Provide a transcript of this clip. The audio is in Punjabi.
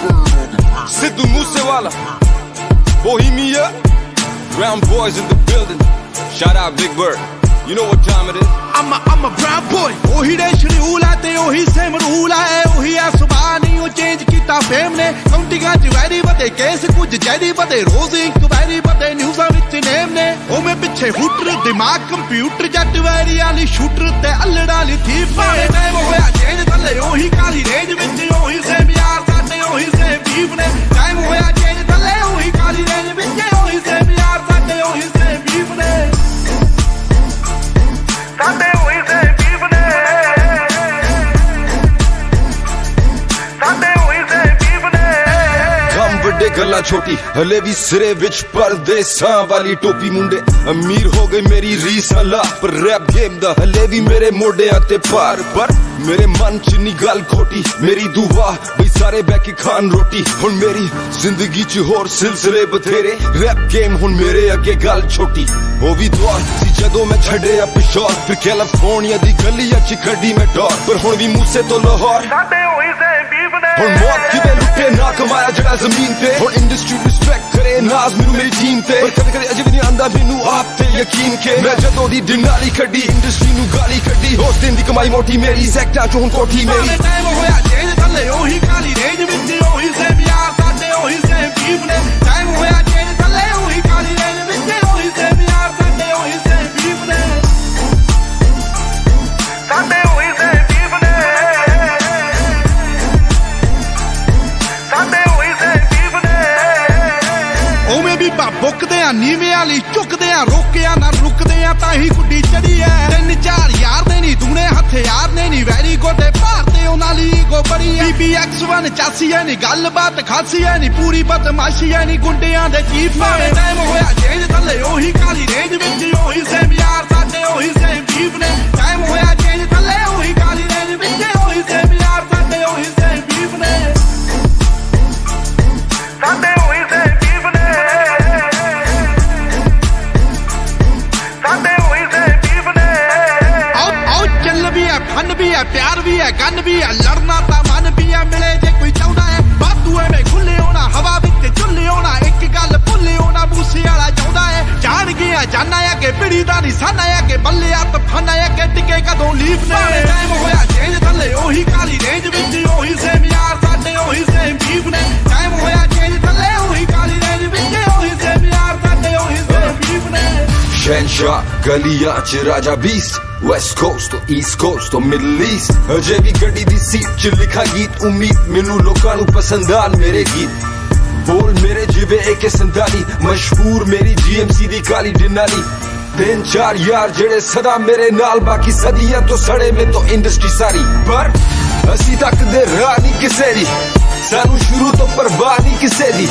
Sidhu Moosewala, Bohemia, Brown boys in the building. Shout out Big Bird. You know what time it is. I'm a brown boy. Ohi de schedule te ohi same rule hai. Ohi a subah nahi ho change kita fame ne. Countinga ch very bade case kuch jadi bade roz inquiry bade news vich name ne. O me piche hooter dimag computer jat very ali shooter te allada li thief ne. Time hoya change thalle ohi kali range vich ohi same yaar sade ohi same beef ne. Time hoya change thalle ohi kali range vich ohi same yaar sade ohi same beef ne. Sade ohi same beef ne. Sade ohi same beef ne. Kam ਵੱਡੇ ਗੱਲਾਂ ਛੋਟੀ ਹਲੇ ਵੀ ਸਿਰੇ ਵਿੱਚ ਪਰਦੇਸਾਂ ਵਾਲੀ ਟੋਪੀ ਮੁੰਡੇ ਅਮੀਰ ਹੋ ਗਏ ਮੇਰੀ ਰੀਸ ਹਲਾ ਪਰ ਰੈਪ ਗੇਮ ਦਾ ਹਲੇ ਵੀ ਮੇਰੇ ਮੋਢਿਆਂ ਤੇ ਭਾਰ ਪਰ ਮੇਰੇ ਮਨ ਚ ਨੀ ਗੱਲ ਖੋਟੀ ਮੇਰੀ ਦੁਆ ਬਈ ਸਾਰੇ ਬਹਿ ਕੇ ਖਾਣ ਰੋਟੀ ਹੁਣ ਮੇਰੀ ਜ਼ਿੰਦਗੀ ਚ ਹੋਰ ਸਿਲਸਿਲੇ ਬਥੇਰੇ ਰੈਪ ਗੇਮ ਹੁਣ ਮੇਰੇ ਅੱਗੇ ਗੱਲ ਛੋਟੀ ਉਹ ਵੀ ਦੁਆ ਸੀ ਜਦੋਂ ਮੈਂ ਛੱਡਿਆ ਪਿਸ਼ੌਰ ਫਿਰ ਕੈਲੀਫੋਰਨੀਆ ਦੀ ਗਲੀਆਂ ਚ ਕੱਢੀ ਮੈਂ ਡੋਰ ਪਰ ਹੁਣ ਵੀ ਮੂਸੇ ਤੋਂ ਲਾਹੌਰ ਸਾਡੇ ਹੋਈ ਸੇ ਬੀਫ ਨੇ ਹੁਣ ਮੌਤ ਕਿਵੇਂ ਲੁੱਟੇ ਨਾ ਕਮਾਇਆ ਜਿਹੜਾ ਜ਼ਮੀਨ ਤੇ ਹੁਣ ਇੰਡਸਟਰੀ ਰਿਸਪੈਕਟ ਕਰੇ ਨਾਜ਼ ਮੈਨੂੰ ਮੇਰੀ ਟੀਮ ਤੇ ਪਰ ਕਦੇ ਕਦੇ ਅਜੇ ਵੀ ਨਹੀਂ ਆਂਦਾ ਮੈਨੂੰ ਆਪ ਤੇ ਯਕੀਨ ਕਿ ਮੈਂ ਜਦੋਂ ਦੀ ਦਿਨਾਲੀ ਕੱਢੀ ਇੰਡਸਟਰੀ ਨੂੰ ਗਾਲੀ ਕੱਢੀ ਉਸ ਦਿਨ ਦੀ ਕਮਾਈ ਮੋਟੀ ਮੇਰੀ ਸੈਕਟਾਂ ਚ ਹੁਣ ਕੋਠੀ ਮੇਰੀ ਟਾਈਮ ਹੋਇਆ ਚੇਂਜ ਥੱਲੇ ਉਹੀ ਕਾਲੀ ਰੇਂਜ ਵਿੱਚ ਉਹੀ ਸੇਮ ਯਾਰ ਸਾਡੇ ਉਹੀ ਸੇਮ ਬੀਫ ਨੇ ਟਾਈਮ ਹੋਇਆ ਚੇਂਜ ਥੱਲੇ ਉਹੀ ਕਾਲੀ ਰੇਂਜ ਵਿੱਚ ਉਹੀ ਸੇਮ ਯਾਰ ਸਾਡੇ ਉਹੀ ਸੇਮ ਬੀਫ ਨੇ ਸਾਡੇ ਉਹੀ ਸੇਮ ਬੀਫ ਨੇ ਸਾਡੇ ਉਹੀ ਸੇਮ ਬੀਫ ਨੇ ਉਵੇਂ ਵੀ ਬੁੱਕਦੇ ਆ ਨੀਵੇਂ ਵਾਲੀ ਝੁਕਦੇ ਆ ਰੋਕਿਆ ਨਾ ਰੁਕਦੇ ਆ ਤਾਂ ਹੀ ਗੁੱਡੀ ਚੜੀ ਐ 3-4 ਯਾਰ ਦੇ ਨਹੀਂ ਦੂਣੇ ਹਥਿਆਰ ਨੇ ਨਹੀਂ ਵੈਰੀ ਗੋਡੇ ਭਾਰਤੇ ਉਹਨਾਂ ਲਈ ਗੋ ਬੜੀ ਐ BBX1 ਚਾਸੀ ਐ ਨਹੀਂ ਗੱਲਬਾਤ ਖਾਸੀ ਐ ਨਹੀਂ ਪੂਰੀ ਬਦਮਾਸ਼ੀ ਐ ਨਹੀਂ ਗੁੰਡਿਆਂ ਦੇ ਚੀਫ ਨੇ ਟਾਈਮ ਹੋਇਆ ਚੇਂਜ ਥੱਲੇ ਉਹੀ ਕਾਲੀ ਰੇਂਜ ਵਿੱਚ ਉਹੀ ਸੇਮ ਯਾਰ ਸਾਡੇ ਉਹੀ ਸੇਮ ਬੀਫ ਨੇ ਟਾਈਮ ਹੋਇਆ ਚੇਂਜ ਥੱਲੇ ਉਹੀ ਕਾਲੀ ਰੇਂਜ ਵਿੱਚ ਉਹੀ ਸੇਮ ਯਾਰ ਸਾਡੇ ਉਹੀ ਸੇਮ ਬੀਫ ਨੇ ਸਾਡੇ ਉਹੀ ਸੇਮ ਬੀਫ ਨੇ ਸਾਡੇ ਉਹੀ ਸੇਮ ਬੀਫ ਨੇ ਆਓ ਚੱਲ ਵੀ ਹੈ ਫਨ ਵੀ ਹੈ ਪਿਆਰ ਵੀ ਹੈ ਗਨ ਵੀ ਹੈ ਲੜਨਾ ਤਾਂ ਮਨ ਵੀ ਹੈ ਮਿਲੇ ਜੇ ਕੋਈ ਚਾਹੁੰਦਾ ਹੈ ਬਾਤੂ ਐਵੇਂ ਖੁੱਲੇ ਹੋਣਾ ਹਵਾ ਵਿੱਚ ਝੁੱਲੇ ਹੋਣਾ ਇੱਕ ਗੱਲ ਭੁੱਲੇ ਹੋਣਾ ਮੂਸੇ ਵਾਲਾ ਚਾਹੁੰਦਾ ਹੈ ਜਾਣ ਗਿਆ ਜਾਨਾ ਆ ਕਿ ਪਿੜੀ ਦਾ ਨਿਸ਼ਾਨਾ ਆ ਕਿ ਬੱਲਿਆ ਤਫਾਨਾ ਆ ਕਿ ਟਿਕੇ ਕਦੋਂ ਲੀਫ ਨੇ ਟਾਈਮ ਹੋਇਆ ਚੇਂਜ ਥੱਲੇ ਉਹੀ ਕਾਲੀ ਰੇਂਜ ਵਿੱਚ ਉਹੀ ਸੇਮ ਯਾਰ ਸਾਡੇ ਉਹੀ ਸੇਮ ਬੀਫ ਨੇ ਟਾਈਮ ਹੋਇਆ ਚੇਂਜ ਥੱਲੇ ਉਹੀ ਕਾਲੀ ਰੇਂਜ ਵਿੱਚ ਉਹੀ ਸੇਮ ਯਾਰ ਸਾਡੇ ਉਹੀ ਸੇਮ ਬੀਫ ਨੇ Shenshaw, ਗਲੀਆਂ ਚ ਰਾਜਾ ਬੀਸਟ West Coast ਤੋਂ East Coast ਤੋਂ Middle East ਅਜੇ ਵੀ ਗੱਡੀ ਦੀ ਸੀਟ ਚ ਲਿਖਾ ਗੀਤ ਉਮੀਦ ਮੈਨੂੰ ਲੋਕਾਂ ਨੂੰ ਪਸੰਦ ਆਣ ਮੇਰੇ ਗੀਤ ਬੋਲ ਮੇਰੇ ਜਿਵੇਂ AK-47 ਮਸ਼ਹੂਰ ਮੇਰੀ GMC ਦੀ ਕਾਲੀ ਡਿਨਾਲੀ 3-4 ਯਾਰ ਜਿਹੜੇ ਸਦਾ ਮੇਰੇ ਨਾਲ ਬਾਕੀ ਸਦੀਆਂ ਤੋਂ ਸੜੇ ਮੇ ਤੋਂ ਇੰਡਸਟਰੀ ਸਾਰੀ ਪਰ ਅਸੀਂ ਤੱਕਦੇ ਰਾਹ ਨਹੀਂ ਕਿਸੇ ਦੀ ਸਾਨੂੰ ਸ਼ੁਰੂ ਤੋਂ ਪਰਵਾਹ ਨਹੀਂ ਕਿਸੇ ਦੀ